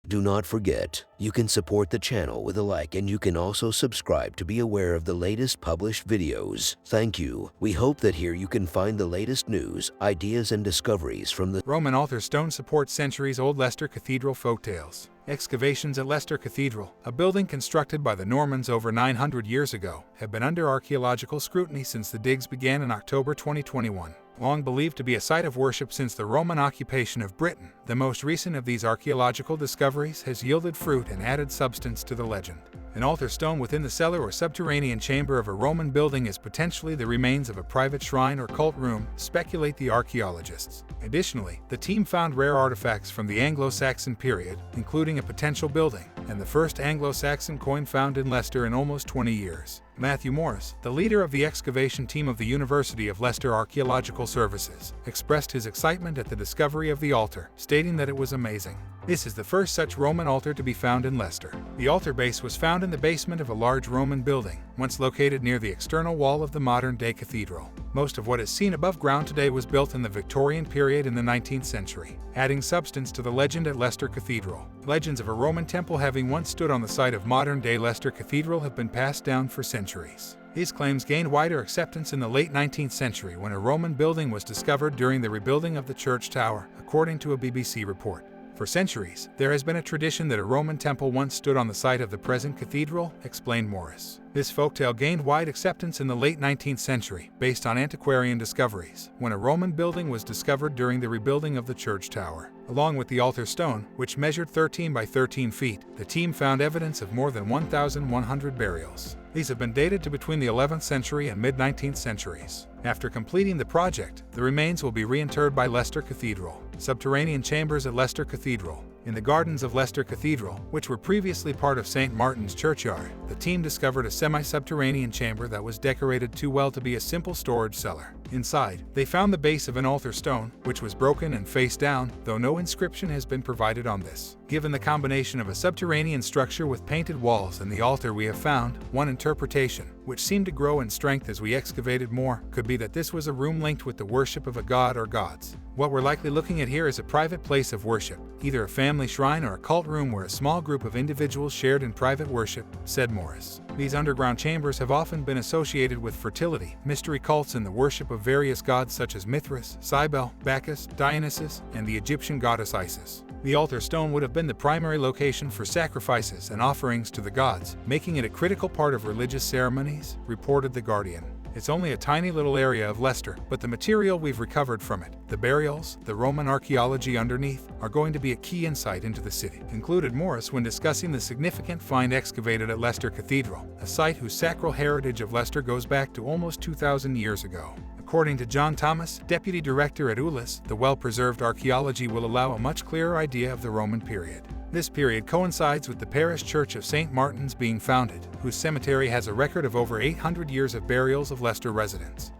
Do not forget, you can support the channel with a like, and you can also subscribe to be aware of the latest published videos. Thank you. We hope that here you can find the latest news, ideas, and discoveries from the Roman altar stone supports centuries-old Leicester Cathedral Folktales. Excavations at Leicester Cathedral, a building constructed by the Normans over 900 years ago, have been under archaeological scrutiny since the digs began in October 2021. Long believed to be a site of worship since the Roman occupation of Britain, the most recent of these archaeological discoveries has yielded fruit and added substance to the legend. An altar stone within the cellar or subterranean chamber of a Roman building is potentially the remains of a private shrine or cult room, speculate the archaeologists. Additionally, the team found rare artifacts from the Anglo-Saxon period, including a potential building, and the first Anglo-Saxon coin found in Leicester in almost 20 years. Matthew Morris, the leader of the excavation team of the University of Leicester Archaeological Services, expressed his excitement at the discovery of the altar, stating that it was amazing. This is the first such Roman altar to be found in Leicester. The altar base was found in the basement of a large Roman building, once located near the external wall of the modern-day cathedral. Most of what is seen above ground today was built in the Victorian period in the 19th century, adding substance to the legend at Leicester Cathedral. Legends of a Roman temple having once stood on the site of modern-day Leicester Cathedral have been passed down for centuries. These claims gained wider acceptance in the late 19th century when a Roman building was discovered during the rebuilding of the church tower, according to a BBC report. For centuries, there has been a tradition that a Roman temple once stood on the site of the present cathedral, explained Morris. This folktale gained wide acceptance in the late 19th century, based on antiquarian discoveries, when a Roman building was discovered during the rebuilding of the church tower. Along with the altar stone, which measured 13 by 13 feet, the team found evidence of more than 1,100 burials. These have been dated to between the 11th century and mid-19th centuries. After completing the project, the remains will be reinterred by Leicester Cathedral. Subterranean chambers at Leicester Cathedral. In the gardens of Leicester Cathedral, which were previously part of St. Martin's churchyard, the team discovered a semi-subterranean chamber that was decorated too well to be a simple storage cellar. Inside, they found the base of an altar stone, which was broken and face down, though no inscription has been provided on this. Given the combination of a subterranean structure with painted walls and the altar we have found, one interpretation, which seemed to grow in strength as we excavated more, could be that this was a room linked with the worship of a god or gods. What we're likely looking at here is a private place of worship, either a family shrine or a cult room where a small group of individuals shared in private worship, said Morris. These underground chambers have often been associated with fertility, mystery cults, and the worship of various gods such as Mithras, Cybele, Bacchus, Dionysus, and the Egyptian goddess Isis. The altar stone would have been the primary location for sacrifices and offerings to the gods, making it a critical part of religious ceremonies, reported The Guardian. It's only a tiny little area of Leicester, but the material we've recovered from it, the burials, the Roman archaeology underneath, are going to be a key insight into the city, concluded Morris when discussing the significant find excavated at Leicester Cathedral, a site whose sacral heritage of Leicester goes back to almost 2,000 years ago. According to John Thomas, deputy director at ULIS, the well-preserved archaeology will allow a much clearer idea of the Roman period. This period coincides with the parish church of St. Martin's being founded, whose cemetery has a record of over 800 years of burials of Leicester residents,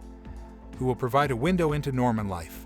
who will provide a window into Norman life.